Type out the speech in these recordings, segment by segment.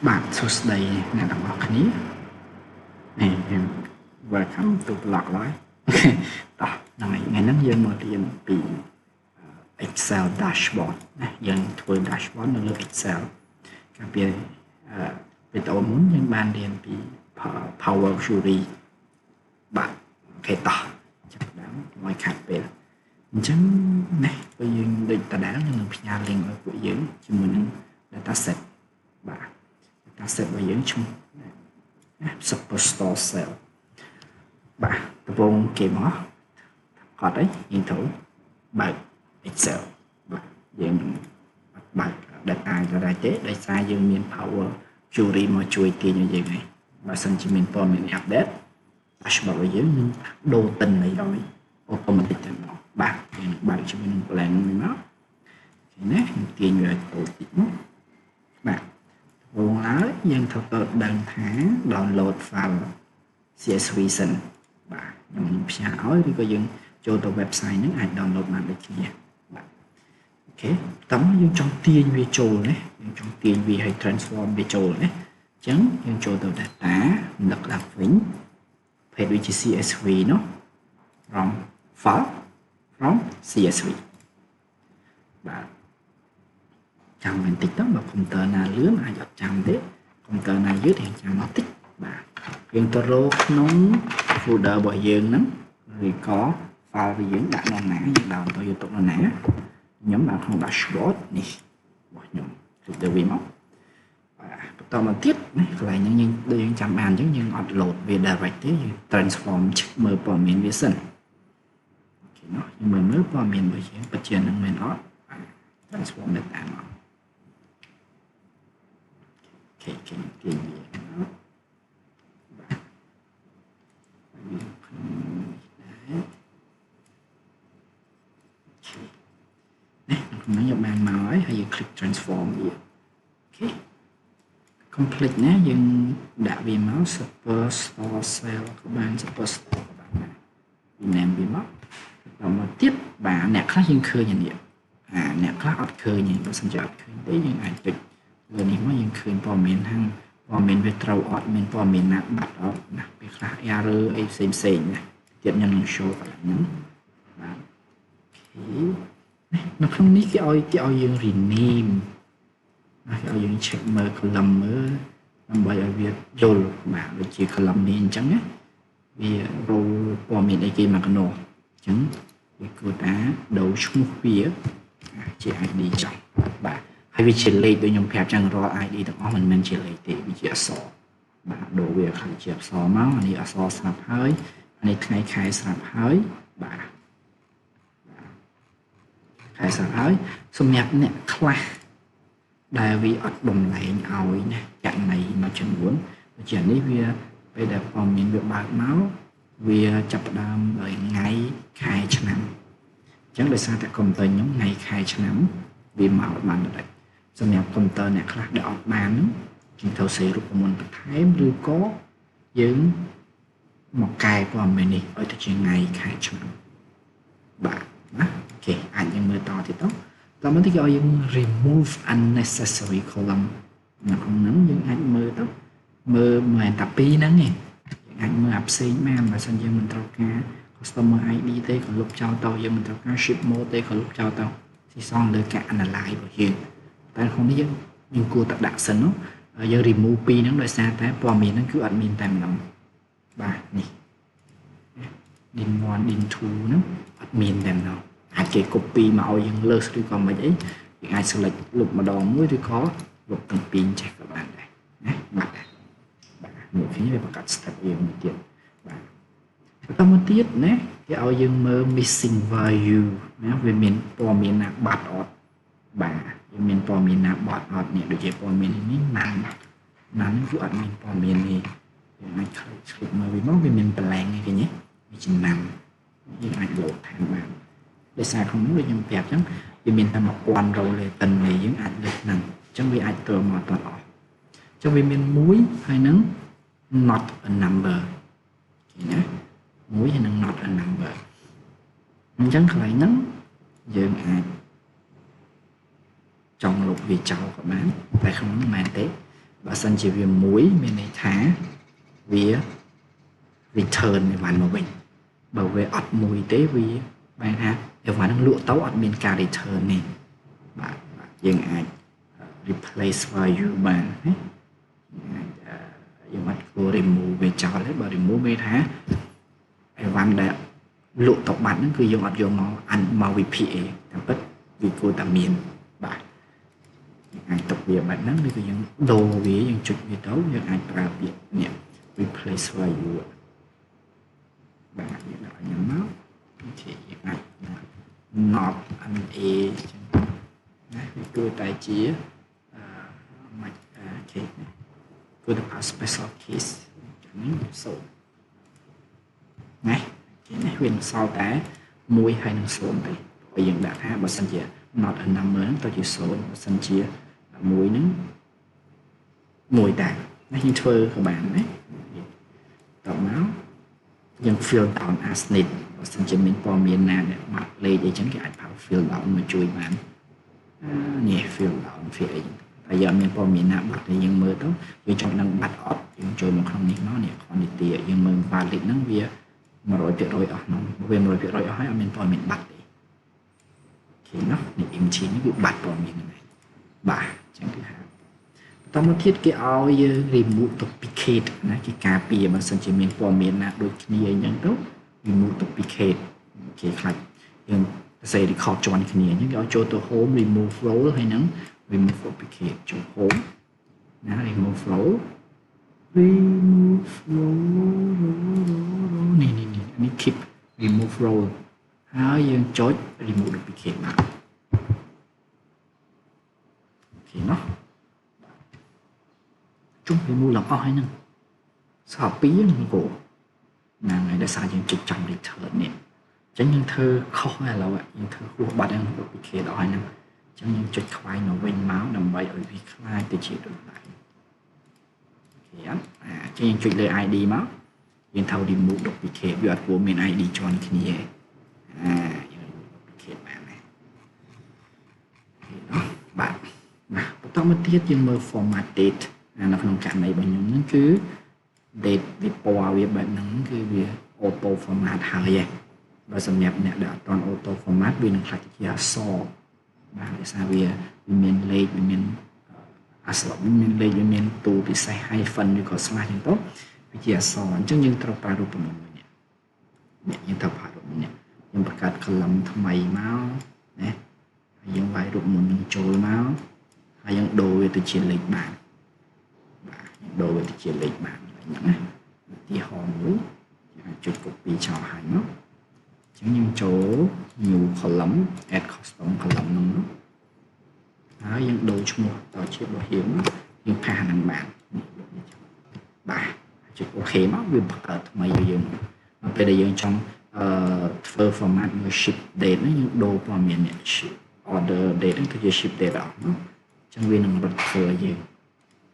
បាទសួស្តីអ្នកទាំងអស់គ្នានេះ welcome to blog live តោះថ្ងៃហ្នឹងយើងមករៀនពី Excel dashboard ណាយើងធ្វើ dashboard នៅលើ Excel កាលពីវីដេអូមុនយើងបានរៀនពី Power Query បាទអូខេតោះចាប់ផ្ដើមមកខាត់ពេលអញ្ចឹងណាពេលយើងដូចដដែលយើងនឹងផ្ញើ link ឲ្យពួកយើងជាមួយនឹង dataset បាទ dataset របស់យើងឈ្មោះ Superstore Cell បាទដំបូងគេមកអត់អីយើងត្រូវបើក Excel បាទយើងអត់បើក data ទៅទេដោយសារយើងមាន Power Query មកជួយទាញឲ្យយើងហើយបើសិនជាមានព័ត៌មាន update dashboard របស់យើងនឹងដូរទិន្នន័យឲ្យ automatic ទៅមកបាទយើងបើកជាមួយនឹង plan មួយមកឃើញណាខ្ញុំទាញវាទៅតិចមកបាទដំបូងឡើយយើងត្រូវទៅដឹងថា download file CSV សិនបាទខ្ញុំផ្សាយឲ្យឬក៏យើងចូលទៅ website ហ្នឹងអាច download បានដូចគ្នាបាទអូខេតោះយើងចង់ទាញវាចូលណាយើងចង់ទាញវាឲ្យ transform វាចូលណាអញ្ចឹងយើងចូលទៅ data នឹកឡើងវិញ page ដូចជា CSV នោះ from file from CSV បាទចាំបន្តិចទៅបើកុំព្យូទ័រណាលឿនអាចអត់ចាំទេកុំព្យូទ័រណាយឺតយើងចាំអត់តិចបាទយើងទៅរកក្នុង folder របស់យើងហ្នឹងឬក៏ file របស់យើងដាក់នៅណាយើងដោនទៅយកទុកនៅណាខ្ញុំដាក់ក្នុង dashboard នេះរបស់ខ្ញុំគឺទៅវាមកបាទបន្តមកទៀតណាកន្លែងហ្នឹងយើងចាំបានអញ្ចឹងយើងអត់ load វា direct ទេយើង transform មើលព័ត៌មានវាសិនអូខេណោះយើងមើលព័ត៌មានរបស់យើងពិតជានឹងមែនអត់ transform data មកអូខេទាញវាបាទវាខ្ញុំយកបានមកហើយយើង click transform វាអូខេ complete ណាយើងដាក់វាមក Superstore Cell ក៏បាន Superstore ក៏បានដែរ name វាមកដល់មកទៀតបាទអ្នកខ្លះយើងឃើញនេះអ្នកខ្លះអត់ឃើញទេបើសិនជាអត់ឃើញទេយើងអាចចុចលើនេះមកយើងឃើញព័ត៌មានហ្នឹងព័ត៌មានវាត្រូវអត់មានព័ត៌មានណាបាត់អត់ណាពេលខ្លះ error អីផ្សេងណាទៀតខ្ញុំនឹង show កន្លែងហ្នឹងបាទអូខេនៅក្នុងនេះគេឲ្យយើង rename គេឲ្យយើង check មើល column មើលដើម្បីឲ្យវាយល់បាទដូចជា column នេះអញ្ចឹងណាវា row ព័ត៌មានអីគេមកកណ្ដោអញ្ចឹងវាគួរថាដូរឈ្មោះវាជា ID ចុះបាទហើយវាជាលេខដូចខ្ញុំប្រាប់ចឹងរាល់ ID ទាំងអស់មិនមែនជាលេខទេវាជាអក្សរបាទដូរវាខាងជាអក្សរមកអានេះអក្សរស្រាប់ហើយអានេះថ្ងៃខែស្រាប់ហើយបាទខែស្រាប់ហើយសម្រាប់អ្នកខ្លះដែលវាអត់បំលែងឲ្យណាករណីមួយចំនួនដូចជានេះវាពេលដែលព័ត៌មានវាបើកមកវាចាប់ផ្ដើមដោយថ្ងៃខែឆ្នាំអញ្ចឹងដោយសារតែកុំព្យូទ័រខ្ញុំថ្ងៃខែឆ្នាំវាមកបានដែរសម្រាប់កុំព្យូទ័រអ្នកខ្លះដែលអត់បានហ្នឹងគេត្រូវសេរូបមន្តបន្ថែមឬក៏យើងមកកែព័ត៌មាននេះឲ្យទៅជាថ្ងៃខែឆ្នាំបាទណាអូខេអាចយើងមើលតទៀតទៅតមកទៀតគេឲ្យយើង remove unnecessary column នៅក្នុងហ្នឹងយើងអាចមើលទៅមើលមិនតែពីរហ្នឹងទេយើងអាចមើលអាផ្សេងបានបើសិនយើងមិនត្រូវការ customer ID ទេក៏លុបចោលទៅយើងមិនត្រូវការ ship mode ទេក៏លុបចោលទៅទីសងលើការ analyze របស់យើងតែក្នុងនេះយើងគួរតែដាក់សិននោះយើង remove ពីរហ្នឹងដោយសារតែព័ត៌មានហ្នឹងគឺអត់មានតែម្ដងបាទនេះ din 1 din 2ហ្នឹងអត់មានតែម្ដងអាចគេ copy មកឲ្យយើងលើសឬក៏មិនអីយើងអាច select លុបម្ដងមួយឬក៏លុបទាំងពីរចេះក៏បានដែរណាបាទមើលឃើញវាបង្កើត step វាមួយទៀតបាទបន្តមកទៀតណាគេឲ្យយើងមើល missing value ណាវាមានព័ត៌មានណាបាត់អត់បាទវាមានព័ត៌មានណាបាត់អត់នេះដូចជាព័ត៌មាននេះណានេះគឺអត់មានព័ត៌មាននេះយើងអាច click មើលវាមកវាមាន blank ឯងវាចំណាំយើងអាច load ថែមបានដោយសារក្នុងនោះដូចខ្ញុំប្រាប់អញ្ចឹងវាមានតែ 1000 row លេតិននេះយើងអាចលើកហ្នឹងអញ្ចឹងវាអាចទៅមកអត់អស់អញ្ចឹងវាមានមួយហើយនឹង not a number ឃើញណាមួយហើយនឹង not a number អញ្ចឹងកន្លែងហ្នឹងយើងអាចចង់លុបវាចោលក៏បានតែក្នុងហ្នឹងមិនមែនទេ បើសិនជាវាមួយមានន័យថាវា return អីវ៉ាន់មកវិញបើវាអត់មួយទេវាបែរថាអីវ៉ាន់នឹងលក់ទៅអត់មានការ return ទេបាទយើងអាច replace value បានណាយើងអត់គួរ remove វាចោលទេបើ remove វាថាអីវ៉ាន់ដែលលក់ទៅបាត់ហ្នឹងគឺយើងអត់យកមក VPA តែពិតវាគួរតែមានបាទអាចទុកវាបែបហ្នឹងឬក៏យើងដូរវាយើងចុចវាទៅយើងអាចប្រើពាក្យនេះ replace value បាទយើងដាក់អញ្ចឹងមកជាយើងអាច not an a ចឹងណាវាគួរតែជាមិនគេគួរតែប្រើ special case ចឹងសូមណាគេនេះវាសល់តែ1ហើយនឹង0ទេព្រោះយើងដាក់ថាបើសិនជា not a number ហ្នឹងទៅជា0បើសិនជា1ហ្នឹង1ដែរណាយើងធ្វើក៏បានណាតបមកយើង fill down as need បើសិនជាមានព័ត៌មានណាដែលបាត់លេខអីចឹងគេអាចប្រើ fill down មកជួយបាននេះ fill down វាអីតែយើងមានព័ត៌មានណាបាត់ទេយើងមើលទៅយើងចង់ដឹងបាត់អត់យើងចូលមកក្នុងនេះមកនេះ quantity យើងមើល valid ហ្នឹងវា 100% អស់ហ្នឹងវា 100% អស់ហើយអត់មានព័ត៌មានបាត់ទេអូខេណោះនេះ empty នេះវាបាត់ព័ត៌មានហ្នឹងបាទអញ្ចឹងគឺហៅបន្តមកទៀតគេឲ្យយើង remove duplicate ណាគេការពារបើសិនជាមានព័ត៌មានណាដូចគ្នាអញ្ចឹងទៅ remove duplicate គេខ្លាចយើងសរសេរ record ជាន់គ្នាអញ្ចឹងគេឲ្យចូលទៅ home remove role ហើយនឹង remove duplicate ចូល home ណា remove role នេះនេះ keep remove role ហើយយើងចុច remove duplicate មកអូខេណោះជុំ remove ឡើងអស់ហើយហ្នឹងស្អាតពីហ្នឹងគោហ្នឹងហើយដោយសារយើងចុចចាំ return នេះអញ្ចឹងយើងធ្វើខុសហើយឥឡូវយើងធ្វើហួសបាត់ហ្នឹង duplicate អស់ហើយហ្នឹងអញ្ចឹងយើងចុចខ្វែងមកវិញមកដើម្បីឲ្យវាខ្លាយទៅជាដូចដែរអញ្ចឹងយើងចុចលើ ID មកយើងថៅ remove duplicate វាអត់គួរមាន ID ជាន់គ្នាទេយើង duplicate បានណាបាទបន្តមកទៀតយើងមើល format date នៅក្នុងករណីរបស់ខ្ញុំហ្នឹងគឺ date វាពណ៌វាបែបហ្នឹងគឺវា auto format ហើយឯងបើសម្រាប់អ្នកដែលអត់ទាន់ auto format វានឹងខ្លាចជាអក្សរបាទដោយសារវាមានលេខវាមានអក្សរវាមានលេខវាមានទូពិសេស hyphen ឬក៏ slash អញ្ចឹងទៅវាជាអក្សរអញ្ចឹងយើងត្រូវប្រើរូបមន្តមួយនេះយើងត្រូវប្រើរូបមន្តនេះយើងបង្កើត column ថ្មីមកណាហើយយើងវាយរូបមន្តនឹងចូលមកហើយយើងដូរវាទៅជាលេខបានបាទដូរវាទៅជាលេខបានអញ្ចឹងណាឧទាហរណ៍មួយយើងអាចចុច copy ចោលហើយមកអញ្ចឹងយើងចូល new column add custom column ហ្នឹងហើយយើងដូរឈ្មោះតជារបស់យើងផាសហ្នឹងបានបាទចុច OK មកវាបង្កើតថ្មីឲ្យយើងពេលដែលយើងចង់ធ្វើ format មួយ ship date ហ្នឹងយើងដូរព័ត៌មាននេះ order date ហ្នឹងទៅជា ship date អស់ណាអញ្ចឹងវានឹងរត់ធ្វើឲ្យយើង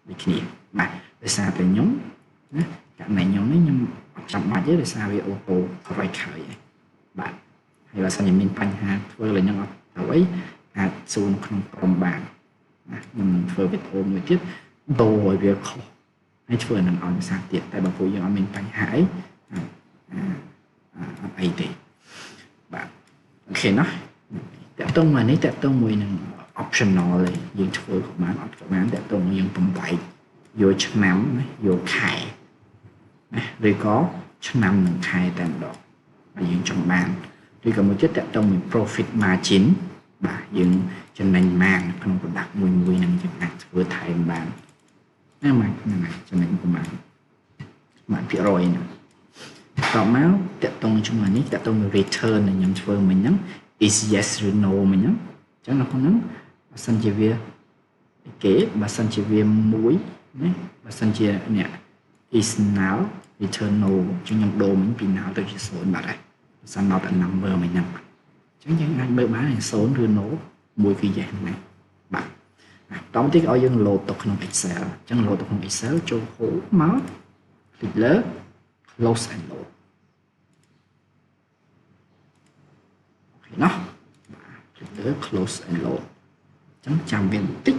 ដូចគ្នាបាទដោយសារតែខ្ញុំណាករណីខ្ញុំនេះខ្ញុំអត់ចាំបាច់ទេដោយសារវា auto correct ហើយបាទហើយបើសិនជាមានបញ្ហាធ្វើឡើងហ្នឹងអត់ទៅអីអាចសួរក្នុងក្រុមបានណាខ្ញុំនឹងធ្វើវីដេអូមួយទៀតដូរឲ្យវាខុសហើយធ្វើនឹងឲ្យភាសាទៀតតែបើពួកយើងអត់មានបញ្ហាអីអត់អីទេបាទអូខេណាតើតើមកនេះតើតើមួយនឹង optional ទេយើងធ្វើក៏បានអត់ក៏បានតើតើយើងបំបែកយកឆ្នាំណាយកខែណាឬក៏ឆ្នាំនិងខែតែម្ដងហើយយើងចង់បានឬក៏មួយទៀតតើតើមួយ profit margin បាទយើងចំណេញបានក្នុង product មួយនឹងយើងអាចធ្វើថែមបានណាមកហ្នឹងហើយចំណេញប្រមាណបានភាគរយហ្នឹងតមកតកតងជាមួយនេះតកតង return ដែលខ្ញុំធ្វើមិញហ្នឹង is yes or no មិញហ្នឹងអញ្ចឹងនៅក្នុងហ្នឹងបើសិនជាវាគេបើសិនជាវាមួយណាបើសិនជានេះ is null return no អញ្ចឹងខ្ញុំដូរមិញពី null ទៅជា0បាត់ហើយបើសិន not a number មិញហ្នឹងអញ្ចឹងយើងអាចមើលបាន0ឬ no មួយគឺ yes ហ្នឹងបាទតោះបន្តិចឲ្យយើង load ទៅក្នុង Excel អញ្ចឹង load ទៅក្នុង Excel ចូល home មក click លើ close and load អូខេណា click លើ close and load អញ្ចឹងចាំវាបន្តិច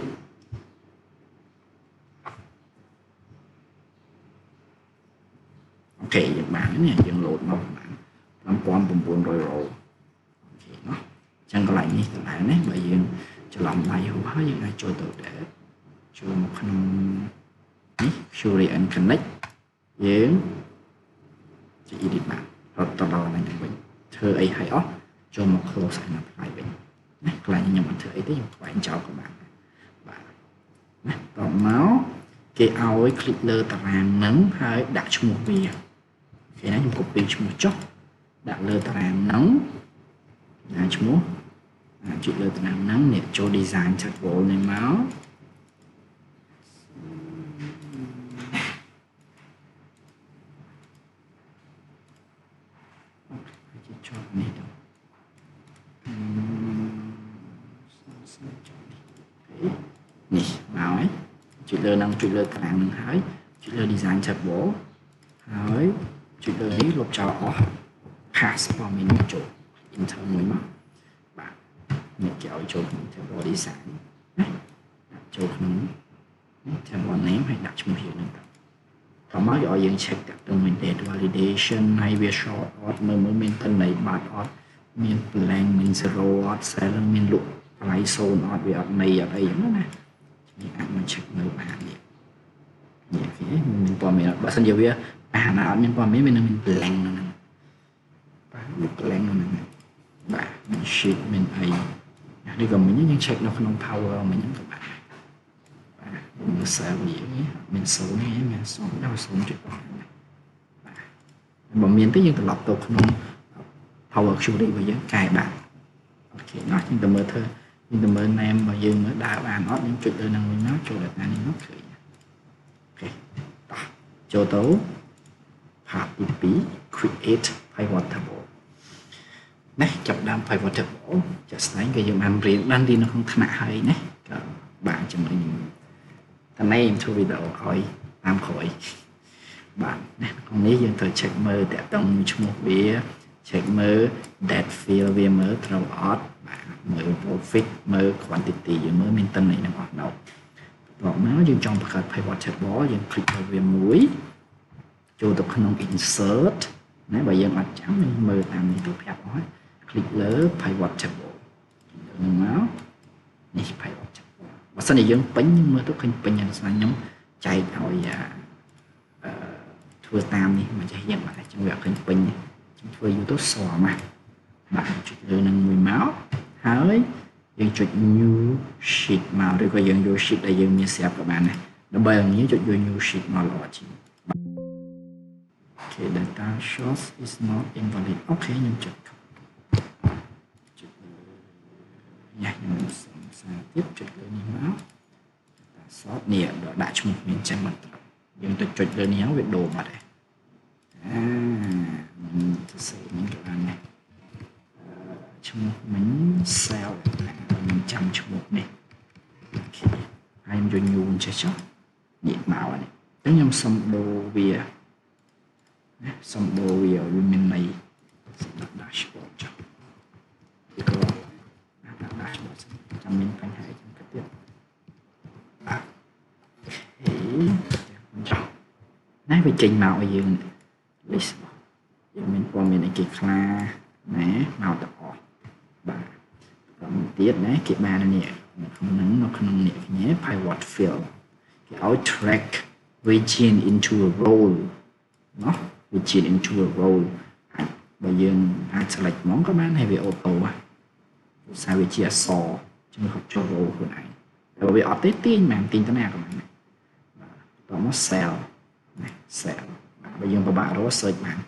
ok យើងបាននេះយើង load មកបាន5900 row អូខេเนาะអញ្ចឹងកន្លែងនេះកន្លែងនេះបើយើងច្រឡំដៃហួសហើយយើងអាចចូលទៅដែរចូលមកក្នុងនេះ Fury and Connect យើងจะ edit បានរត់ទៅដល់ហ្នឹងវិញធ្វើអីឲ្យអស់ចូលមក close and apply វិញណាកន្លែងខ្ញុំមិនធ្វើអីទេខ្ញុំខ្វែងចោលក៏បានបាទណាតមកគេឲ្យ click លើតារាងហ្នឹងហើយដាក់ឈ្មោះវាគេណាខ្ញុំ copy ឈ្មោះចុះដាក់លើតារាងហ្នឹងដាក់ឈ្មោះចុចលើតារាងហ្នឹងនេះចូល design chat wall នេះមកចុចនេះទៅនេះមកហើយចុចលើហ្នឹងចុចលើតារាងហ្នឹងហើយចុចលើ design chat wall ហើយចុចលើនេះលុបចោលអស់ pass ព័ត៌មានចូល enter មួយមកបាទនេះគេឲ្យចូលក្នុង table design ណាដាក់ចូលក្នុង table name ហើយដាក់ឈ្មោះយើងហ្នឹងទៅតមកយកឲ្យយើង check តាក់ទងនឹង date validation ហើយវា short odd មើលមានតន័យបាត់ odd មាន blank មាន zero odd silent មានលក់កន្លែង zone odd វាអត់ន័យអត់អីហ្នឹងណានេះអាចមក check មើលបាននេះគេមានព័ត៌មានបើសិនជាវាអាណាអត់មានព័ត៌មានវានឹងមាន blank ហ្នឹងបាទវា blank ហ្នឹងបាទមាន sheet មានអីនេះក៏មិញយើង check នៅក្នុង power មិញហ្នឹងក៏បានបាទមើល cell វាមាន zone នេះមាន zone ដល់ zone ជិតបាទបើមានទេយើងត្រឡប់ទៅក្នុង power query របស់យើងកែបានអូខេណាស់យើងទៅមើលធ្វើយើងទៅមើល name របស់យើងមើលដើរបានអត់យើងចុចលើហ្នឹងវិញមកចូល data នេះមកឃើញអូខេតោះចូលទៅ part ទី2 create pivot table ណាចាប់ដើម pivot table ចាស់ស្ដែងក៏យើងបានរៀននៅក្នុងថ្នាក់ហើយណាក៏បានចំណេញតែនេះធ្វើវីដេអូឲ្យតាមក្រោយបាទណាក្នុងនេះយើងត្រូវ check មើលតាក់ទងឈ្មោះវា check មើល date field វាមើលត្រូវអត់បាទមើល profit មើល quantity យើងមើលមានតន័យនឹងអស់នៅបន្តមកយើងចង់បង្កើត pivot table យើង click លើវាមួយចូលទៅក្នុង insert ណាបើយើងអត់ចាំយើងមើលតាមនេះទៅប្រាប់អស់ហើយ click លើ pivot table នឹងមកនេះ pivot table បើសិនជាយើងពេញមើលទៅឃើញពេញហើយស្នាខ្ញុំចែកឲ្យធ្វើតាមនេះមិនចេះយ៉ាងបាទចឹងវាអត់ឃើញពេញចឹងធ្វើយូរទៅស្រួលណាស់បាទចុចលើនឹងមួយមកហើយយើងចុច new sheet មកឬក៏យើងយក sheet ដែលយើងមានស្រាប់ក៏បានដែរដើម្បីឲ្យងាយចុចយក new sheet មកល្អជាងOkay, data source is not invalid. Okay, ខ្ញុំចុចញ៉ាំខ្ញុំសារទៀតចុចលើនេះមក data source នេះដាក់ឈ្មោះមានចឹងមកយើងទៅចុចលើនេះវាដូរបាត់ហើយទៅសេនេះក៏បានដែរឈ្មោះមិញ cell ខ្ញុំចាំឈ្មោះនេះអូខេហើយខ្ញុំយក new ចេះចុះនេះមកនេះអញ្ចឹងខ្ញុំសុំដូរវាណាសុំដូរវាឲ្យមានន័យសម្រាប់ dashboard ចុះពីក៏ដាក់ dashboard ចាំមានបញ្ហាអីចឹងទៅទៀតបាទហេចុះណាវាចេញមកឲ្យយើង list យើងមានព័ត៌មានអីគេខ្លះណាមកទាំងអស់បាទបន្តទៀតណាគេបាននេះនៅក្នុងនេះគ្នា pivot field គេឲ្យ track region into a role ណោះ region into a role បើយើងអាច select ហ្មងក៏បានហើយវា auto ហ่ะឧស្សាហ៍វាជាអក្សរជំនួសចូល role ខ្លួនឯងតែវាអត់ទេទាញមែនទាញទៅណាក៏បានបាទតោះមក cell ណា cell បើយើងពិបាករក search បាន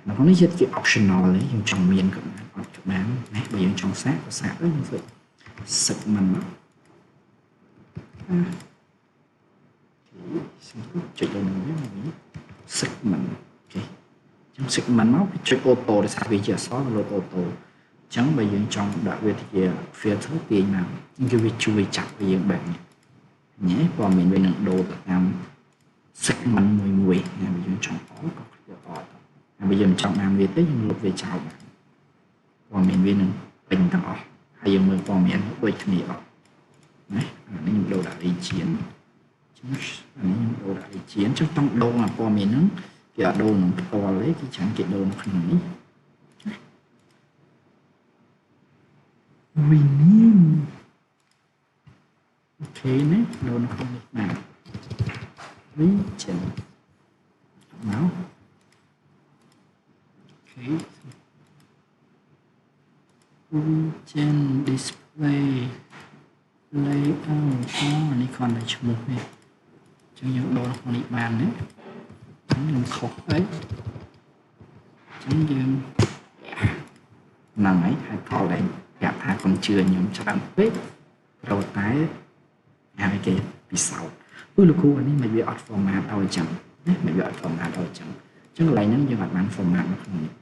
នៅក្នុងនេះជា optional ទេយើងចង់មានក៏បានអត់ក៏បានណាបើយើងចង់សាកក៏សាកទៅយើង segment ចុចលើនេះ segment អូខេអញ្ចឹង segment មកចុច auto ដោយសារវាជាអក្សរលើ auto អញ្ចឹងបើយើងចង់ដាក់វាជា filter ទាញមកគឺវាជួយចាប់វាយើងបែបនេះញ៉េព័ត៌មានវានឹងដូរទៅតាម segment មួយណាបើយើងចង់អត់ក៏យកអត់ហើយបើយើងចង់បានវាទេយើងលុបវាចោលបានព័ត៌មានវានឹងពេញទាំងអស់ហើយយើងមើលព័ត៌មានដូចគ្នាអត់ណាអានេះខ្ញុំដូរដាក់ region អានេះខ្ញុំដូរដាក់ region ចុះต้องដូរព័ត៌មានហ្នឹង គេអត់ដូរនឹងផ្ទាល់ទេគេចាំគេដូរនៅក្នុងនេះ renew អូខេណាដូរនៅក្នុងនេះបាន region មក okay region display layout នេះគ្រាន់តែឈ្មោះនេះអញ្ចឹងយើងដូរក្នុងនេះបានណាអញ្ចឹងយើងខុសអីអញ្ចឹងយើងហ្នឹងហើយហេតុផលដែលប្រាប់ថាកុំជឿខ្ញុំច្រើនពេកព្រោះតែហើយគេពិសោធន៍លោកគ្រូអានេះមិនវាអត់ format ឲ្យអញ្ចឹងណាមិនវាអត់ format ឲ្យអញ្ចឹងកន្លែងហ្នឹងយើងអត់បាន format នៅក្នុងនេះ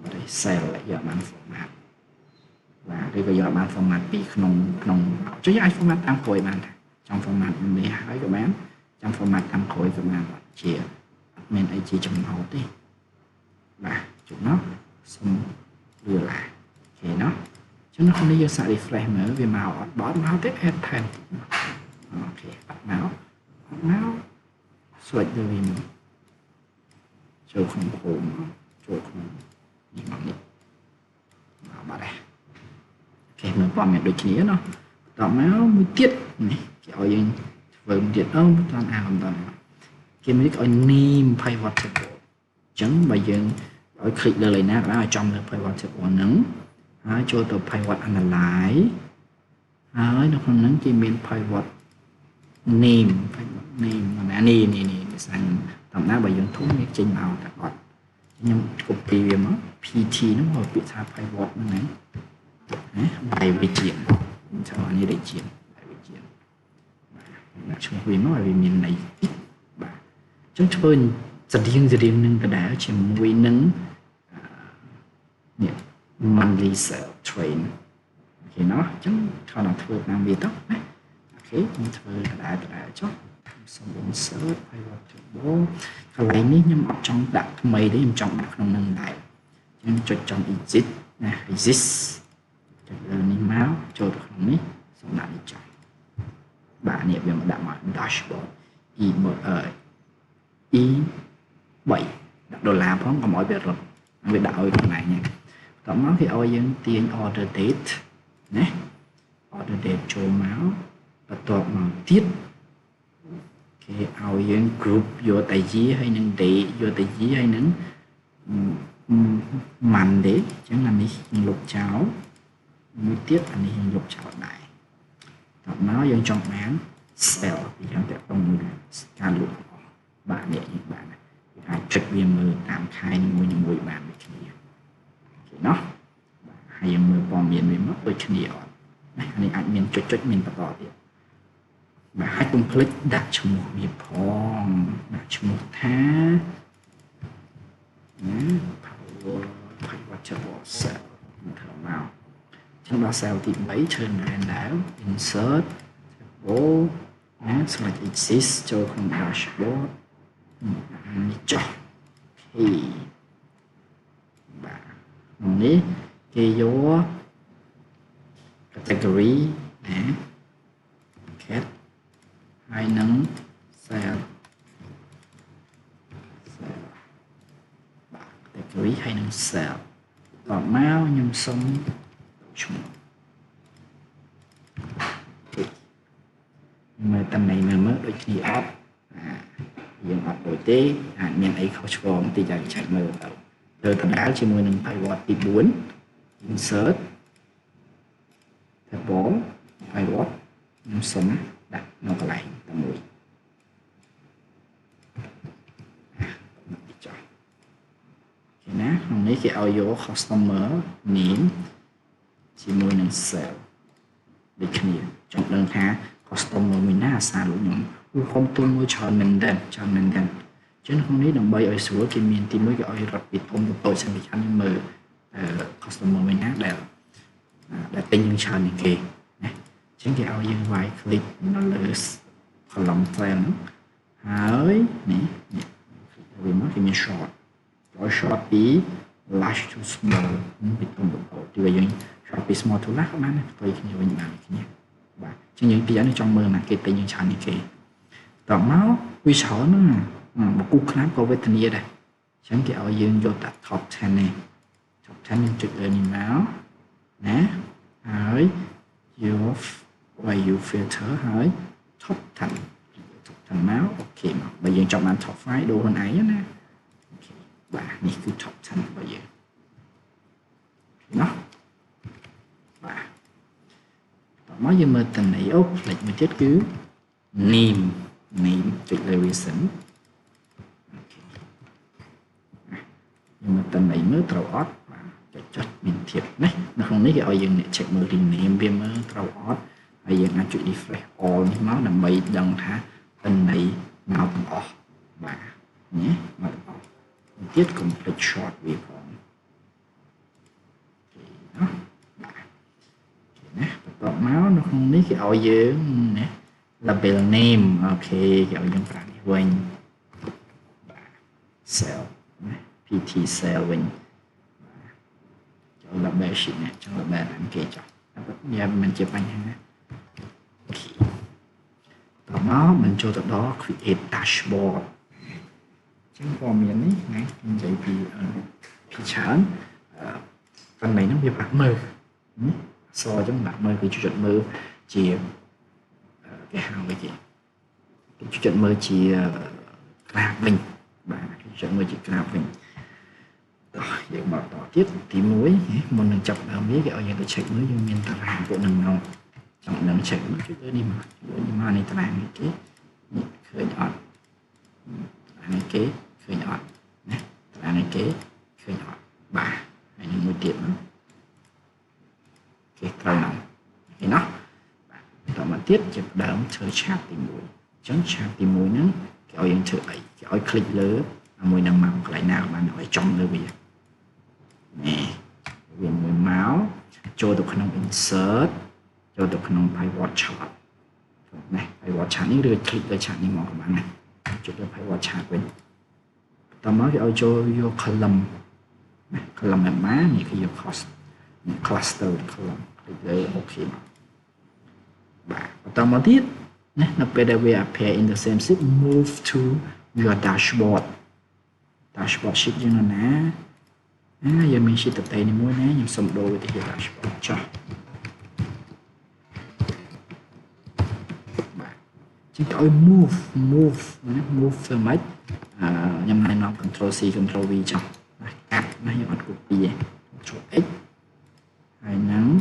បើ cell យើងបាន format បាទឬក៏យើងបាន format ពីក្នុងចុះយើងអាច format តាមក្រោយបានថាចង់ format នេះហើយក៏បានចង់ format តាមក្រោយក៏បានជាអត់មានអីជាចំណោទទេបាទចំណោទសុំលឺឡាអូខេណោះចឹងនៅក្នុងនេះយើងសាក refresh មើលវាមកអត់បត់មកទេ add ថែមអូខេអត់មកswitch ទៅវិញចូលក្នុង home ចូលក្នុងនេះមកនេះមកបាត់ហើយគេមើលព័ត៌មានដូចគ្នាเนาะតមកមួយទៀតនេះគេឲ្យយើងធ្វើមួយទៀតមិនតាន់អានមិនតាន់គេមានឲ្យ name pivot table អញ្ចឹងបើយើងឲ្យ click លើលេខណាក៏បានឲ្យចំលើ pivot table ហ្នឹងហើយចូលទៅ pivot analyze ហើយនៅក្នុងហ្នឹងគេមាន pivot name នេះភាសាតាមណាបើយើងធំវាចេញមកតែអត់ខ្ញុំ copy វាមក pt ហ្នឹងមកពាក្យថា pivot ហ្នឹងណាបាយវិជាចូលនេះដូចជាបាយវិជាបាទឈ្មោះវាមកឲ្យវាមានន័យបាទអញ្ចឹងធ្វើស្តៀងនឹងដដែលជាមួយនឹងនេះ monthly sale train អូខេណោះអញ្ចឹងខំធ្វើតាមវាទៅណាអូខេខ្ញុំធ្វើដដែលចុះសូម insert pivot table កន្លែងនេះខ្ញុំអត់ចង់ដាក់ថ្មីទេខ្ញុំចង់ដាក់ក្នុងនឹងដែរអញ្ចឹងចុចចំ exit ណា exit ចុចលើនេះមកចូលទៅក្នុងនេះសូមដាក់នេះចុះបាទនេះវាមកដាក់មក dashboard e 3ដាក់ដុល្លារផងកុំឲ្យវារត់វាដាក់ឲ្យកន្លែងនេះតមកគេឲ្យយើងទាញ order date ណា order date ចូលមកបន្ទាប់មកទៀតគេឲ្យយើង group យកតែ year ហើយនឹង day យកតែ year ហើយនឹង Monday អញ្ចឹងអានេះយើងលុបចោលមួយទៀតអានេះយើងលុបចោលដែរតមកយើងចង់បាន cell ពីយ៉ាងតទៅមួយការលុបអស់បាទនេះយើងបានអាចចុចវាមើលតាមខែនីមួយបានដូចគ្នាអូខេណោះហើយយើងមើលព័ត៌មានវាមកដូចគ្នាអត់ណាអានេះអាចមានចុចមានបន្តទៀតបាទហើយកុំភ្លេចដាក់ឈ្មោះវាផងដាក់ឈ្មោះថាpivot table cell ធ្វើមកចឹងដល់ cell ទី3ឈើណែនដែរ insert table ណា select exist ចូលក្នុង dashboard នេះចុះអូខេបាទនេះគេយក category ណា cat ហើយនឹង cell បាទ category ហើយនឹង cell តបមកខ្ញុំសុំឈ្មោះមើលតំណែងមើលដូចគ្នាអត់យើងអត់ដូចទេអាចមានអីខុសឆ្គងបន្តិចឲ្យឆែកមើលទៅដដែលជាមួយនឹង pivot ទី4 insert table pivot ខ្ញុំសុំដាក់នៅកន្លែងតែមួយចុះគេណាក្នុងនេះគេឲ្យយក customer name ជាមួយនឹង cell ដូចគ្នាចង់ដឹងថា customer មួយណាអាសាលោកខ្ញុំខ្ញុំទុំមួយច្រើនមែនតើចឹងក្នុងនេះដើម្បីឲ្យស្រួលគេមានទីមួយគេឲ្យរត់ពីធំទៅតូចសំខាន់យើងមើល customer មួយណាដែលទិញនឹងច្រើនជាងគេណាអញ្ចឹងគេឲ្យយើងវាយ click នៅលើ column cell ហ្នឹងហើយនេះវាមកគេមាន short ឲ្យ short ពី large to small ពីធំទៅតូចទីយើង short ពី small to large បានផ្ទុយគ្នាវិញបានគ្នាបាទអញ្ចឹងយើងពីនេះចង់មើលណាគេទិញយើងច្រើនជាងគេតមកវាច្រើនណា một cú clap có với tình đây chẳng cái ở dương vô tập top 10 này top 10 nên trực lên nhìn máu nè hỏi your why you filter hỏi top 10 máu ok mà bây giờ chọn bạn top 5 đồ hơn ấy nè ok và này cứ top 10 bây giờ nó và mới giờ mà tình này ốc lệch mà chết cứ name trực lên recent nhưng mà tình này mới trâu ót và chất bình thiệt đấy nó không lấy cái ở dừng này check mở hình này em viêm mới trâu ót bây giờ nó chuyện đi phải all nhưng nó là mấy đằng thả tình này nào tầm ót và nhé mà tầm ót tiết complete short về còn đó nè tọt máu nó không lấy cái ở dừng nè label name ok cái ở dừng phải quên cell PT cell mình cho là bé xịn này cho là bé làm kê cho giờ mình chụp ảnh haต่อมาmình cho từ đó create dashboard chẳng có miếng ấy này mình dạy vì chán phần này nó bị bạc mơ so trong bạc mơ cái chuyện mơ chỉ cái hàng cái gì cái chuyện mơ chỉ là mình và cái chuyện mơ chỉ là mình vậy màต่อtiếp thì muối mình đừng chọc ở mấy cái ở những cái chạy mới như miền tây hàng của nâng nông trong nâng chạy mới chút nữa đi mà này ta làm cái khởi nhọn này kế khởi nhọn này ta này kế khởi nhọn bà hay những mối tiệm đó cái trâu nòng cái nóต่อมาtiếp chụp đỡ chơi chat tìm muối chống chat tìm muối nữa cái ở những chơi ấy cái ở click lớn mùi nằm màu lại nào bạn hỏi trong nơi bây giờ nè quyền mùi máu cho được khả năng insert cho được khả năng pivot chart này pivot chart những đưa click lên chart những màu của bạn này chụp được pivot chart bên tao nói cái cho vô column này column là má này cái vô cluster column để ok mà tao nói tiếp nè nó PDB appear in the same sheet move to your dashboard dashboard sheet như nó nè giờ mình sẽ tập tay này mua nè nhưng xong đôi thì dashboard cho chỉ gọi move format nhằm này nó control C control V cho add nó hiệu ảnh copy control X hay nắng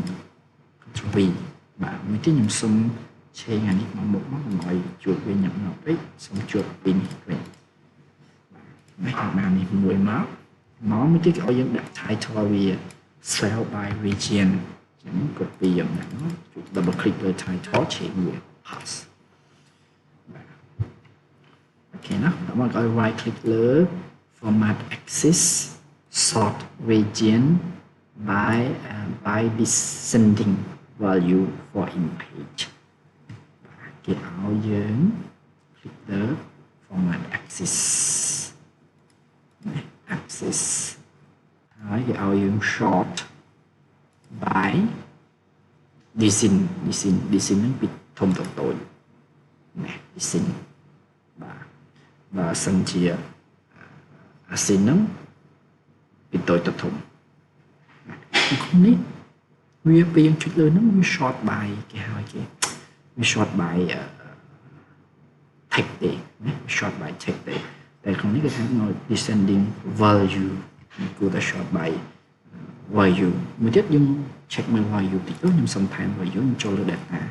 control V bạn mới tí nhầm xong chơi ngành mà một mọi chuột về nhập nó đấy xong chuột pin về mấy thằng nào này mùi máu nó mới cái ở những đặt title vì cell by region những copy dòng nó double click lên title chỉ người pass ok nó mà gọi right click lên format axis sort region by descending value for image cái áo dưỡng click lên format axis axis cái áo dưỡng short by descend nó bị thông tổng tội nè descend và sân chia ascend nó bị tội tập thùng không biết vì bây giờ chút lớn nó bị short by cái hai cái short by text day short by text day tại không biết cái thằng nói descending value của ta short by value mới tiếp nhưng check my value thì tốt nhưng sometimes value nhưng cho lên data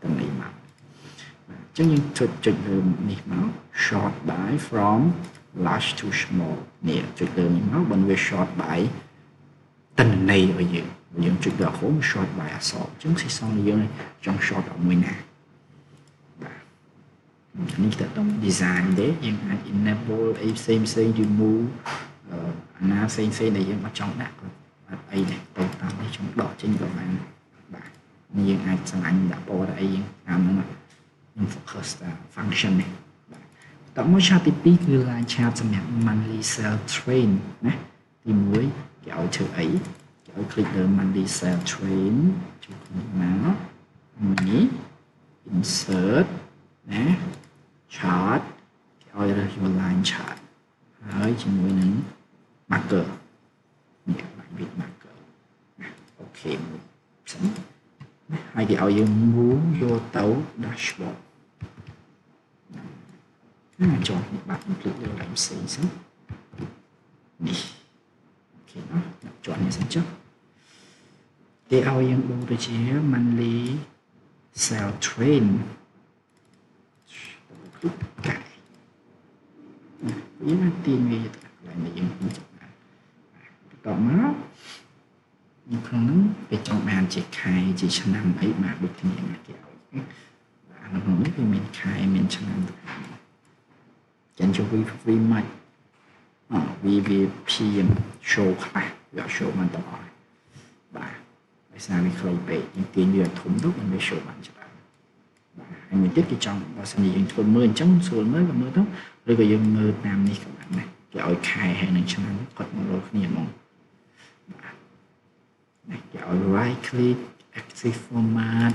tầm này mà chứ nhưng thực lượng này máu short by from large to small nè thực lượng này máu bên về short by tầm này ở dưới những chuyện đó khổ short by assault chúng sẽ xong như trong short ở ngoài nào này taต้อง design đấy nhưng enable a same remove na same này nhưng mà trong đặt ấy này tồn tại trong đó trên của bạn nhưng ai sang anh đã bỏ ra ấy làm nó nhưng focus function này tổng mới chat tipiคือ line chat สำหรับ monthly cell train นะที่มุ้ยkéo chữ ấy kéo click lên monthly cell train chụp nó mình insert nè chart line chart ហើយជាមួយនឹង marker នេះបាញ់ with marker អូខេមួយសិនហើយគេឲ្យយើង move យកទៅ dashboard ចុះនេះបាត់ភ្លេចលើកន្លែងផ្សេងសិននេះអូខេណាដាក់ជាប់នេះសិនចុះគេឲ្យយើងដូរទៅជា monthly sell train កាយយើងទាញវាទៅកន្លែងដែលយើងចង់បានបន្តមកនៅក្នុងហ្នឹងគេចង់បានជាខែជាឆ្នាំអីមកដូចគ្នាណាគេឲ្យបាទនៅក្នុងនេះវាមានខែមានឆ្នាំទៅចឹងជួយ much វាព្យាយាម show ខ្លះវា show មិនទាំងអស់បាទដោយសារវាខ្លីពេកយើងទាញវាធំទៅវា show បានច្រើនបាទហើយមួយទៀតគេចង់បើសិនជាយើងធ្វើមើលអញ្ចឹងស្រួលមើលក៏មើលទៅឬក៏យើងមើលតាមនេះក៏បានដែរគេឲ្យខែហើយនឹងឆ្នាំគាត់មកលើគ្នាហ្មងបាទគេឲ្យ right click active format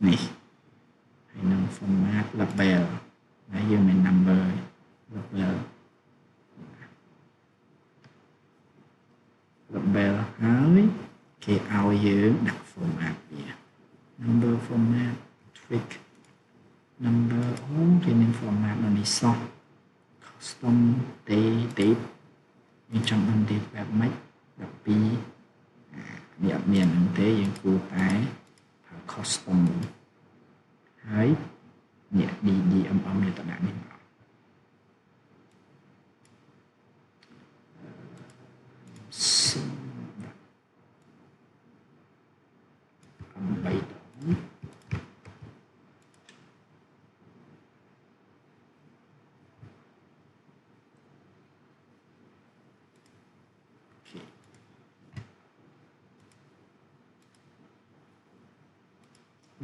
នេះហើយនឹង format label ហើយយើងមាន number label ហើយគេឲ្យយើងដាក់ format វា number format tweak number គេមាន format នៅនេះសោះ custom date យើងចង់បាន date បែបម៉េច12នេះអត់មានហ្នឹងទេយើងគួរតែ custom ហើយនេះ DDMM យកទៅដាក់នេះមក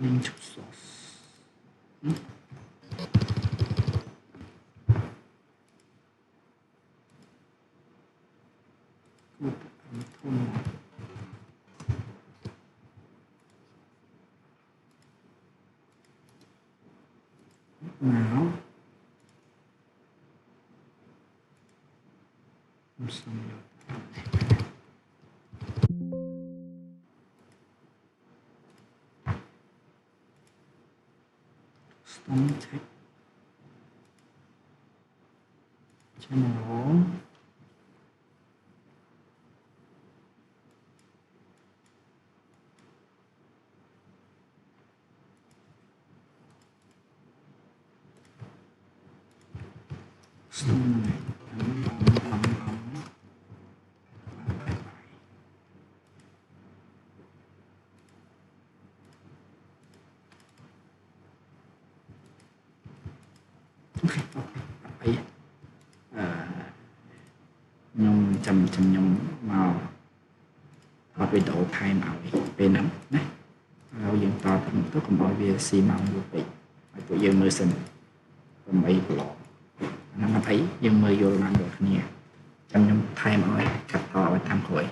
link to source មកសំយក Stone tech general Stoneខ្ញុំចាំខ្ញុំមកថតវីដេអូថែមឲ្យពេលហ្នឹងណាហើយយើងតទៅទៅកុំឲ្យវាស៊ីម៉ោងយូរពេកឲ្យពួកយើងមើលសិន8ប្រឡងហ្នឹងអត់អីយើងមើលយល់បានដូចគ្នាចាំខ្ញុំថែមឲ្យកាត់តឲ្យតាមក្រោយ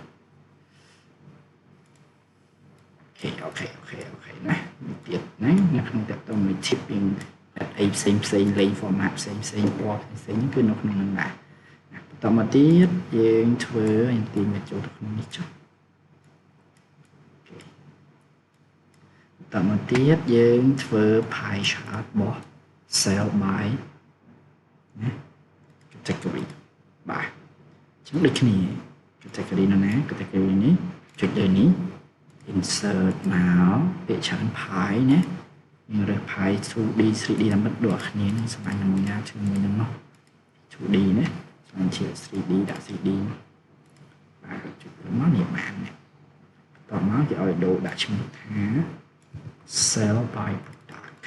អូខេណាទៀតណានៅក្នុងតទៅមួយ shipping អីផ្សេងលេង format ផ្សេងពណ៌ផ្សេងគឺនៅក្នុងហ្នឹងដែរបន្តមកទៀតយើងធ្វើយើងទីមកចូលទៅក្នុងនេះចុះបន្តមកទៀតយើងធ្វើ pie chart របស់ sell by ណា category បាទអញ្ចឹងដូចគ្នា category ណា category នេះចុចលើនេះ insert មកពាក្យច្រើន pie ណាយើងរើស pie 2D 3D តាមមិនដូចគ្នានឹងសម្រាប់នឹងញ៉ាំជាមួយនឹងនោះ 2D ណាសម្រាប់ជា 3D ដាក់ 3D បាទចុចមកនេះបានណាតោះមកគេឲ្យដូរដាក់ឈ្មោះថា sell by product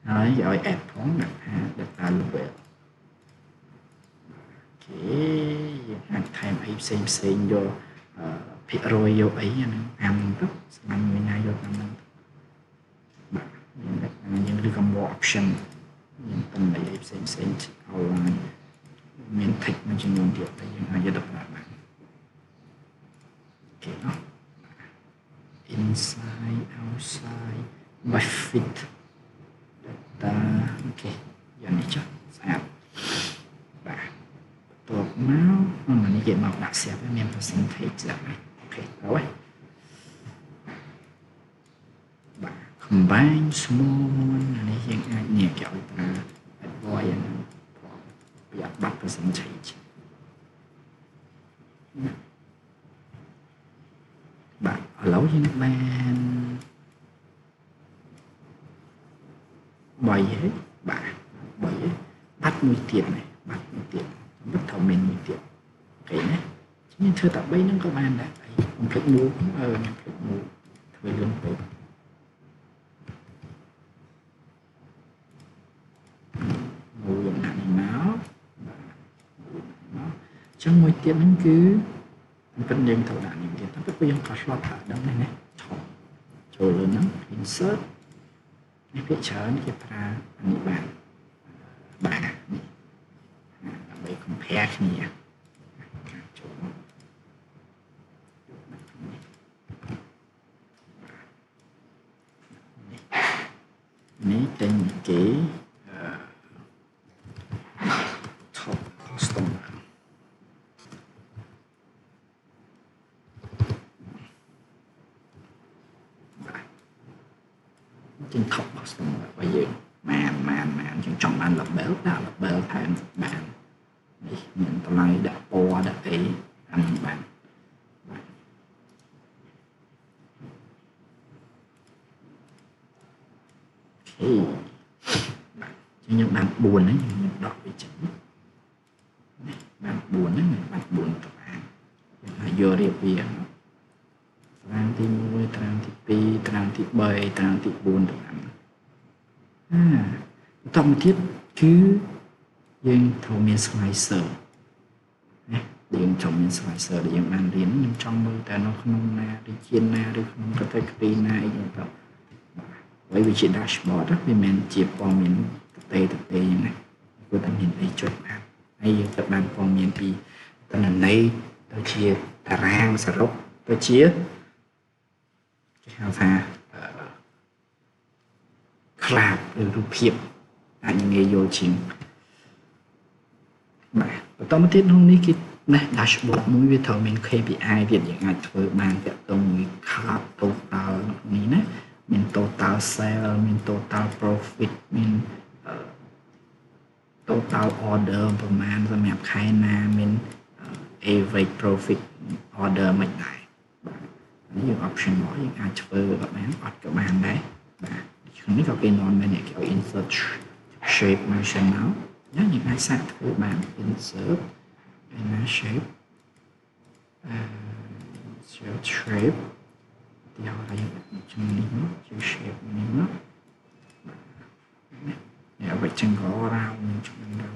ហើយគេឲ្យ add ផងដាក់ថា data label អូខេយើងអាចថែមអីផ្សេងយកភាគរយយកអីហ្នឹងតាមទៅស្មានមួយណាយកតាមហ្នឹងបាទយើងឬក៏ more option មានតំណែងអីផ្សេងonline មាន text មួយចំនួនទៀតដែលយើងអាចយកទៅប្រើបានអូខេណោះ in inside outside by fit data ok giờ này chắc sao và tuột máu mà này cái màu đặc xếp với mình percentage rồi ok rồi và combine small one này hiện ai nhẹ kiểu là avoid và bắt percentage bạn ở lấu với nước ban bày hết bạn bày bắt mũi tiền này bắt mũi tiền bắt thầu mình mũi tiền cái này nhưng thưa tập bây nó có ban đấy mình phải mua mình phải mua thời lượng phải mua dùng này máu trong mũi tiền nó cứ vẫn đem thầu đạn những tiền tapi bây giờ có slot ở đâu này này rồi lớn lắm insert cái phía trái cái pra anh bạn bà bây compare nhỉ này tên cái top customer trên top customer bây giờ màn trên trong anh là béo thêm bạn mình tao lấy đã po đã ấy anh bạn thì nhưng bạn buồn đấy nhưng đọc về chữ bạn buồn đấy bạn buồn các bạn là vô điều việc trang tí môi trang tí pi trang tí bầy trang tí buồn các bạn trong thiết cứ dương thầu miền slicer điện trong miền slicer để dùng bàn điển nhưng trong môi ta nó không na đi chiên na đi không có thể đi na như vậy với vị trí dashboard vì mình chỉ còn miền thực tế như này của tầm nhìn thấy chuẩn bạn hay các bạn còn miền thì tầm lần này tôi chia tà rang sả rốc tôi chia cái hào pha clap rồi rụp hiệp là những nghề vô trình bạn tóm tiết hôm nay cái này dashboard mũi về thầu mình KPI việc những ai thử bàn việc tông clap total này nè mình total sale mình total profit mình total order ประมาณសម្រាប់ខែណាមាន average profit order មិនដែរនេះយើង option មកយើងអាចធ្វើក៏បានអត់ក៏បានដែរបាទក្នុងនេះក៏គេនាំមែនគេឲ្យ insert shape motion មកយើងអាចសាកធ្វើបាន insert shape shape ទីហើយយើងជំនាញមកជា shape នេះមកเนี่ยเอาไปจังก็เราจังเรา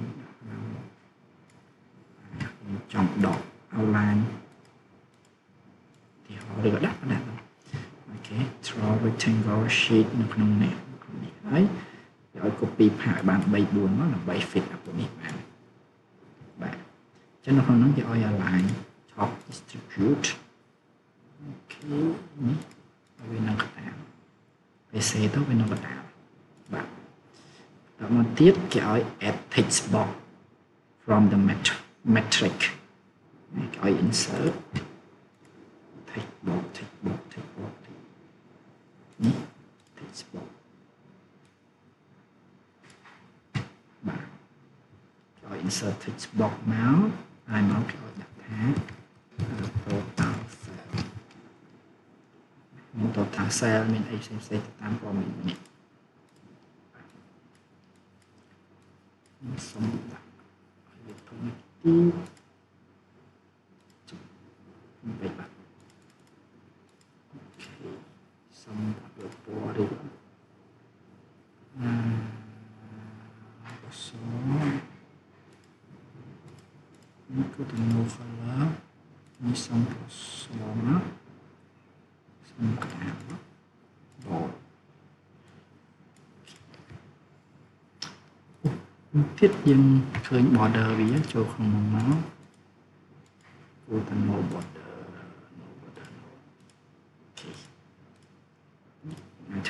จอมดอกเอาลายที่เขาเรียกดับโอเค draw rectangle sheet នៅក្នុងនេះហើយឲ្យ copy ផាកបាន3 4មកដើម្បី fit អានេះបានបាទចឹងនៅក្នុងនោះគេឲ្យ align top distribute អូខេនេះវានៅកណ្ដាល PC ទៅវានៅកណ្ដាលបាទmột tiết cái add text box from the metric cái insert text box ní text box cái insert text box máu ai máu cái đặt thá total sale mình ai xem tam của mình nè xong việc thông tin vậy bạn ok xong được bỏ đi số ini có từng màu color ini xong số nó xong cái nào đó bỏ thiết dân khởi border vì cho không máu của thành màu border ok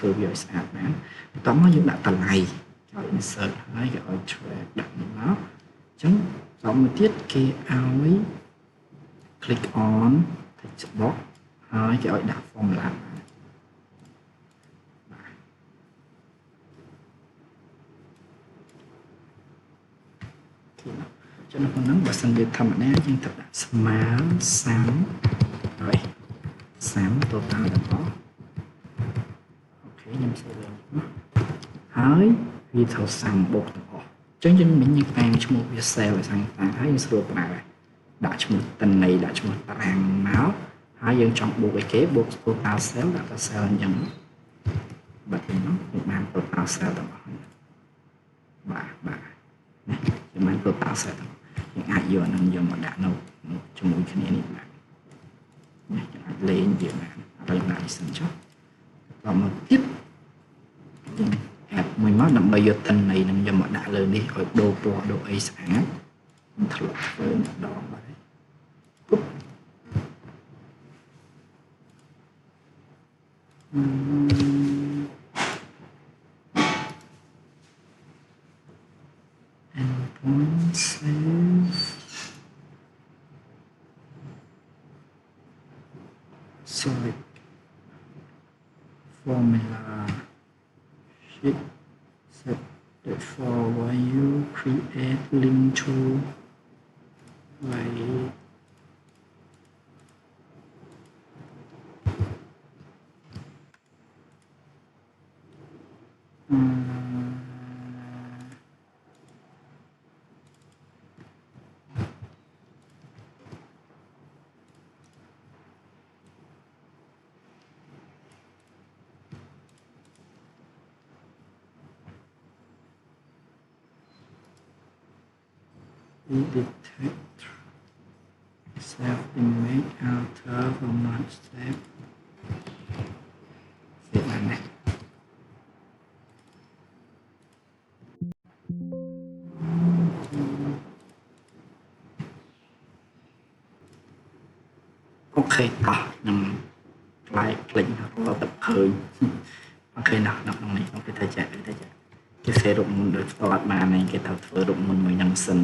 ធ្វើវាឲ្យស្អាតបានបន្ទាប់មកយើងដាក់តម្លៃឲ្យ insert ហើយគេឲ្យ track ដាក់នេះមកអញ្ចឹងសំមួយទៀតគេឲ្យ click on text box ហើយគេឲ្យដាក់ formula ចឹងក្នុងហ្នឹងបើសិនជាធម្មតាយើងត្រូវដាក់ស្មើ30ហើយ30 total ទាំងអស់អូខេខ្ញុំសើលើហើយវាត្រូវ30បូកទាំងអស់អញ្ចឹងយើងមិញយើងតាំងឈ្មោះវា cell ឲ្យសាំងតាំងហើយយើងស្រួលប្រើដាក់ឈ្មោះតន័យដាក់ឈ្មោះតារាងមកហើយយើងចង់បូកអីគេបូក total cell ដាក់ទៅ cell អញ្ចឹងបាត់ទៅនោះយើងបាន total cell ទាំងអស់បាទណាយើងបាន total cell ទាំងយើងអាចយកនឹងយកមកដាក់នៅជាមួយគ្នានេះបានណាយើងអាចលេងវាបានហើយយើងដាក់សិនចុះបន្តមកទៀតយើងadd មួយមកដើម្បីយកតន័យនឹងយកមកដាក់លើនេះឲ្យដូរពណ៌ដូរអីស្អាតធ្លាប់ធ្វើម្ដងបាទពុបendpoint save select formula sheet set the for value create link to like detect self image alter format step សេបានណាអូខេតោះខ្ញុំផ្លែភ្លេចរត់ទៅឃើញអូខេណោះក្នុងនេះខ្ញុំគេថាចាគេសេរូបមន្តដូចផ្ទាត់បានហើយគេត្រូវធ្វើរូបមន្តមួយនឹងសិន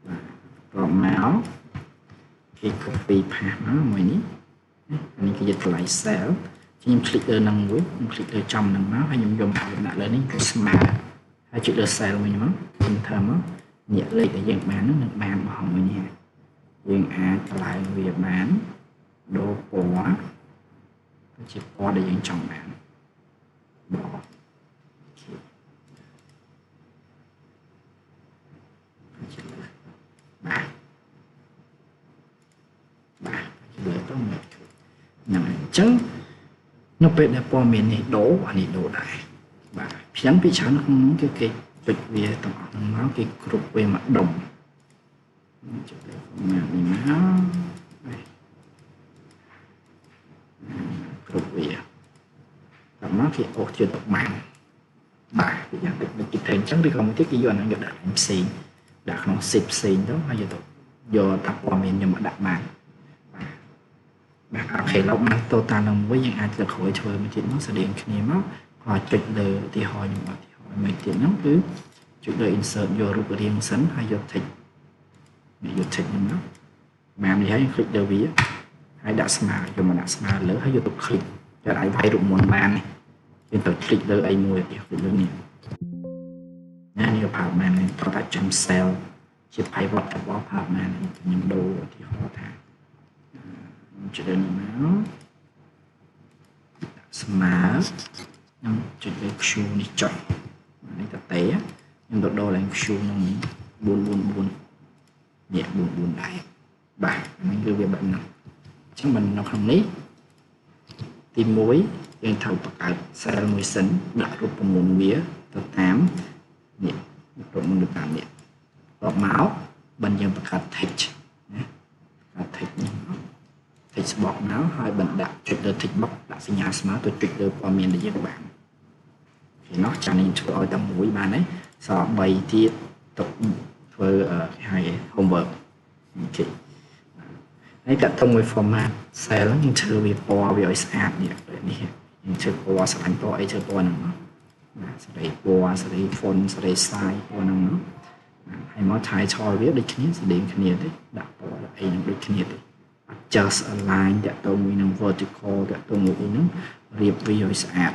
បាទបន្ទាប់មកគេ copy ផាសមកមួយនេះអានេះគេយកតម្លៃ cell ខ្ញុំ click លើនឹងមួយខ្ញុំ click លើចំនឹងមកហើយខ្ញុំយកមកដាក់លើនេះគឺស្មើហើយចុចលើ cell វិញមកខ្ញុំធ្វើមកញាក់លេខដែលយើងបាននឹងបានរបស់មួយនេះយើងអាចតម្លើងវាបានដូរពណ៌ទៅជាពណ៌ដែលយើងចង់បានបាទលើទៅមកហ្នឹងអញ្ចឹងនៅពេលដែលព័ត៌មាននេះដូរអានេះដូរដែរបាទខ្ញុំពីច្រើនក្នុងនោះគឺគេចុចវាទាំងអស់ហ្នឹងមកគេគ្រប់វាមកដុំចុចទៅមកនេះមកគ្រប់វាតាមមកគេអូសជាទៅបានបាទពីយ៉ាងតិចគេថែអញ្ចឹងឬក៏មួយទៀតគេយកអាហ្នឹងយកដាក់ផ្សេងដាក់ក្នុងស៊ីតផ្សេងទៅហើយយកតាព័ត៌មានខ្ញុំមកដាក់បានបាទអូខេឡូវបាន total នឹងមួយយើងអាចទៅក្រោយធ្វើមួយទៀតមកស្តៀងគ្នាមកក៏ចុចលើឧទាហរណ៍ខ្ញុំឧទាហរណ៍មួយទៀតហ្នឹងគឺចុចលើ insert យករូបរាងសិនហើយយក text នេះយក text ហ្នឹងមកបាននេះហើយ click លើវាហើយដាក់ស្មើយកមកដាក់ស្មើលើហើយយកទៅ click តែអាចវាយរូបមន្តបាននេះយើងទៅ click លើអីមួយទៀត click លើនេះណានេះផាតមែនត្រូវតែចាំ cell ជា pivot របស់ ផាតមែនខ្ញុំដូរឧទាហរណ៍ថាចុចលើនេះមកស្មើខ្ញុំចុចលើ Q នេះចុចនេះតទេខ្ញុំទៅដូរឡើង Q នឹង444នេះ44ដែរបាទហ្នឹងគឺវាបែបហ្នឹងអញ្ចឹងមិននៅក្នុងនេះទី1យើងត្រូវបង្កើត cell មួយសិនដាក់រូបមន្តវាទៅតាមនេះរូបមន្តទៅតាមនេះតបមកបើយើងបង្កើត text ណាបង្កើត text នេះtext box មកហើយបណ្ដាក់ចុចលើ text box ដាក់សញ្ញាស្មើទៅចុចលើព័ត៌មានដែលយើងបានគេនោះចានេះធ្វើឲ្យតែមួយបានហើយសល់3ទៀតទុកធ្វើគេហៅ homework អូខេហើយតើទៅមួយ format cell យើងធ្វើវាពណ៌វាឲ្យស្អាតនេះ យើងធ្វើពណ៌ស្រឡាញ់ពណ៌អីធ្វើពណ៌ហ្នឹងណាសេរីពណ៌សេរី font សេរី size ពណ៌ហ្នឹងហើយមក title វាដូចគ្នាស្តីងគ្នាទេដាក់ពណ៌អីហ្នឹងដូចគ្នាទេ just align តាក់ទងមួយនឹង vertical តាក់ទងមួយហ្នឹងរៀបវាឲ្យស្អាត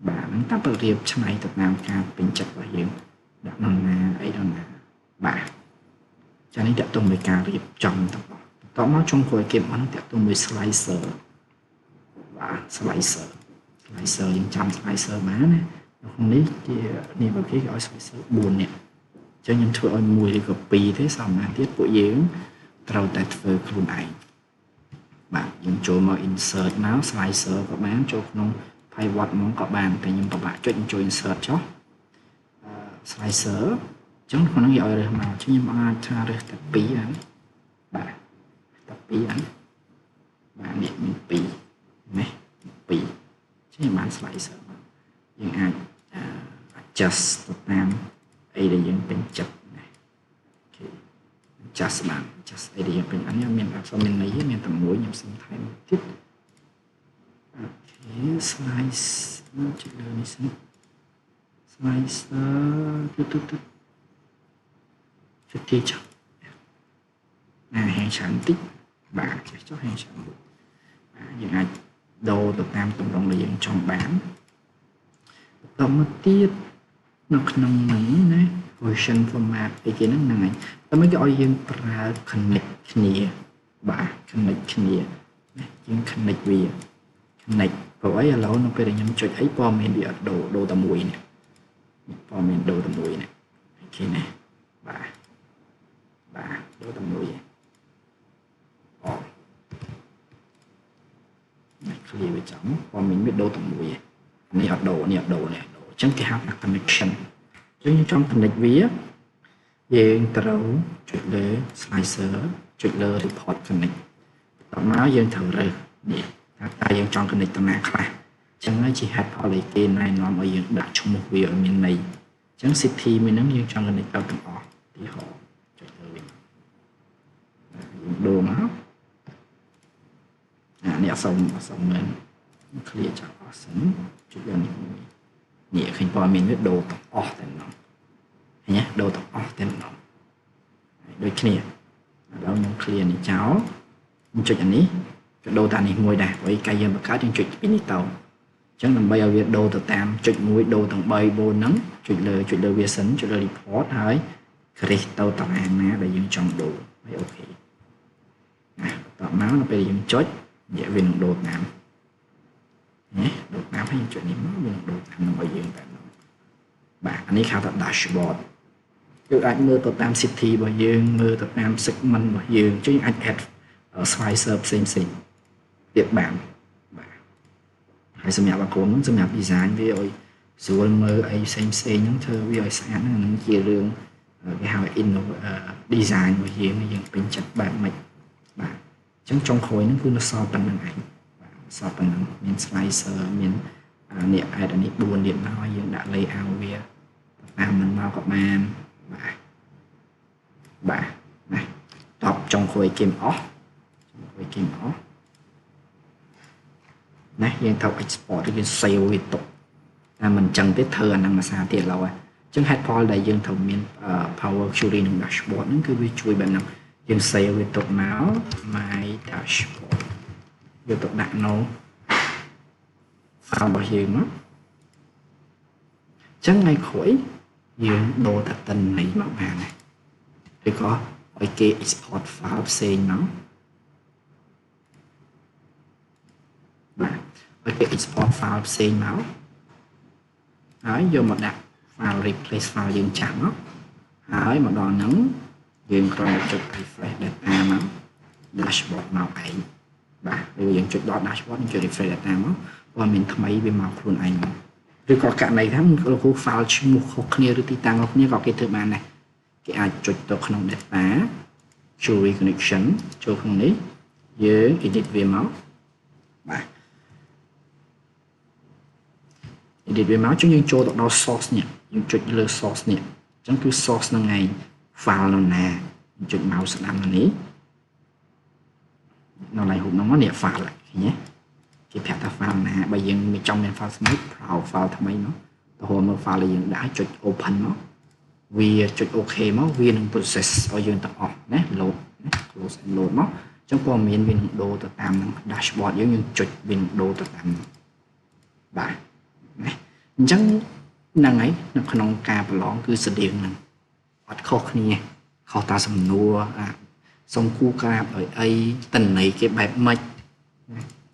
បាទហ្នឹងតាមទៅរៀបឆ្នៃទៅតាមការពេញចិត្តរបស់យើងដាក់នរណាអីនរណាបាទចានេះតាក់ទងមួយការរៀបចំទាំងអស់តោះមកចុងក្រោយគេបានតាក់ទងមួយ slicer បាទ slicer យើងចាំ slicer បានណាក្នុងនេះជានេះបើគេឲ្យ slicer 4នាក់អញ្ចឹងខ្ញុំធ្វើឲ្យ1ឬក៏2ទេសំណាទៀតពួកយើងត្រូវតែធ្វើខ្លួនឯងបាទយើងចូលមក insert មក slicer ក៏បានចូលក្នុង pivot មកក៏បានតែខ្ញុំពិបាកចុចចូល insert ចុះ slicer អញ្ចឹងក្នុងនេះឲ្យរើសមកខ្ញុំអាចថារើសតែ2ហ្នឹងបាទតែ2ហ្នឹងបាទនេះមាន2នេះ2ចឹងបាន slicer យើងអាច adjust ទៅតាមអីដែលយើងពេញចិត្តណាអូខេ adjust បាន adjust អីដែលយើងពេញអានេះមានអក្សរមានន័យមានតែមួយខ្ញុំសុំថែមទៀតអូខេ slice ចុចលើនេះសិន slicer ទៅទីចុះហែងច្រើនតិចបាទចុះហែងច្រើនតិចបាទយើងអាចដូរទៅតាមទម្រង់ដែលយើងចង់បានបន្តមកទៀតនៅក្នុងនេះណា version format អីគេហ្នឹងហើយតែមិនគេឲ្យយើងប្រើ connect គ្នាបាទ connect គ្នាណាយើង connect វា connect ព្រោះអីឥឡូវនៅពេលដែលខ្ញុំចុចអីព័ត៌មានវាអត់ដូរតែមួយនេះព័ត៌មានដូរតែមួយនេះអូខេណាបាទដូរតែមួយឯងclear វាចាំព័ត៌មានវាដូរតែមួយឯងនេះអត់ដូរនេះអត់ដូរនេះអញ្ចឹងគេហៅថា connection អញ្ចឹងខ្ញុំចង់ connect វាយើងត្រូវចុចលើ slicer ចុចលើ report connect តមកយើងត្រូវរើសនេះថាយើងចង់ connect ទៅណាខ្លះអញ្ចឹងហើយជាហេតុផលអីគេណែនាំឲ្យយើងដាក់ឈ្មោះវាឲ្យមានន័យអញ្ចឹង city មួយហ្នឹងយើងចង់ connect ទៅទាំងអស់ទីហោចុចលើវិញយើងដូរមកនេះអសុំមែន clear ចោលអស់សិនចុចលើនេះនេះឃើញព័ត៌មានវាដូរទាំងអស់តែម្ដងឃើញទេដូរទាំងអស់តែម្ដងដូចគ្នាឥឡូវខ្ញុំ clear នេះចោលខ្ញុំចុចអានេះក៏ដូរតាមនេះមួយដែរព្រោះកាយយើងបង្កើតយើងចុចពីនេះទៅអញ្ចឹងដើម្បីឲ្យវាដូរទៅតាមចុចមួយដូរទាំង3 4ហ្នឹងចុចលើវាសិនចុចលើ report ហើយ create ទៅតារាងណាដែលយើងចង់ដូរហើយអូខេណាបន្តមកនៅពេលយើងចុចនិយាយវានឹងដូរតាមនេះដូរតាមហើយយើងចុចនេះមកវានឹងដូរតាមដើម្បីយើងតែម្ដងបាទអានេះហៅថា dashboard យើងអាចមើលទៅតាម city របស់យើងមើលទៅតាម segment របស់យើងអញ្ចឹងអាច add slicer ផ្សេងទៀតបានបាទហើយសម្រាប់អាក្រុមហ្នឹងសម្រាប់ design វាឲ្យស្រួលមើលអីផ្សេងហ្នឹងធ្វើវាឲ្យស្អាតហ្នឹងជារឿងគេហៅ design របស់យើងពេញចិត្តបែបម៉េចបាទអញ្ចឹងចុងក្រោយហ្នឹងគឺនៅសល់ប៉ុណ្្នឹងឯងបាទសល់ប៉ុណ្្នឹងមាន slicer មាននេះ add នេះ4ទៀតមកយើងដាក់ layout វាតាមនឹងមកក៏បានបាទណាតបចុងក្រោយគេអស់ណាយើងត្រូវ export ឬយើង save វាទុកតែមិនអញ្ចឹងទេធ្វើអាហ្នឹងមួយសារទៀតឡើយអញ្ចឹង head poll ដែលយើងត្រូវមាន Power Query និង dashboard ហ្នឹងគឺវាជួយបែបហ្នឹងយើង save វាទុកមក my dashboard យកទៅដាក់នៅ file របស់យើងមកអញ្ចឹងថ្ងៃក្រោយយើងដូរតែទិន្នន័យមកបានណាឬក៏ឲ្យគេ export file ផ្សេងមកបាទឲ្យគេ export file ផ្សេងមកហើយយកមកដាក់ file replace file យើងចាស់មកហើយមកដល់ហ្នឹងយើងគ្រាន់តែចុច refresh data មក dashboard មកឯងបាទឬយើងចុចដល់ dashboard យើងចុច refresh data មកព័ត៌មានថ្មីវាមកខ្លួនឯងមកឬក៏ករណីថាលោកគ្រូ file ឈ្មោះខុសគ្នាឬទីតាំងខុសគ្នាក៏គេធ្វើបានដែរគេអាចចុចទៅក្នុង data query connection ចូលក្នុងនេះយើង edit វាមកបាទ edit វាមកយើងចូលទៅដល់ source នេះយើងចុចលើ source នេះអញ្ចឹងគឺ source ហ្នឹងឯង file នៅណាចុច mouse ស្ដាំនេះនៅឡៃហូបហ្នឹងមកនេះ file ឃើញទេគេប្រាប់ថា file file ណាបើយើងមានចង់មាន file ថ្មី browse file ថ្មីមកទៅហៅមើល file ដែលយើងដាក់ចុច open មកវាចុច OK មកវានឹង process ឲ្យយើងទាំងអស់ណា load ណា close and load មកអញ្ចឹងព័ត៌មានវានឹងដូរទៅតាមនឹង dashboard យើងចុចវានឹងដូរទៅតាមបាទណាអញ្ចឹងហ្នឹងហើយនៅក្នុងការប្រឡងគឺស្តៀងនឹងអត់ខុសគ្នាខុសតាសំណួរសុំគូក្រាបឲ្យអីតន័យគេបែបម៉េច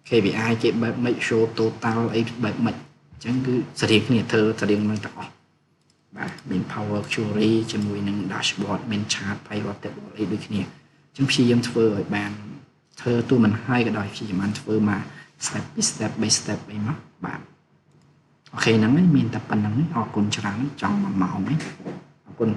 KPI គេបែបម៉េច show total អីបែបម៉េចអញ្ចឹងគឺស្តៀងគ្នាធ្វើស្តៀងនឹងទាំងអស់បាទមាន Power Query ជាមួយនឹង dashboard មាន chart pivot table អីដូចគ្នាអញ្ចឹងព្យាយាមធ្វើឲ្យបានធ្វើទូមិនហើយក៏ដោយព្យាយាមបានធ្វើមក step by step អីមកបាទអូខេហ្នឹងមានតែប៉ុណ្្នឹងអរគុណច្រើនចង់1ម៉ោងហ្នឹងអរគុណ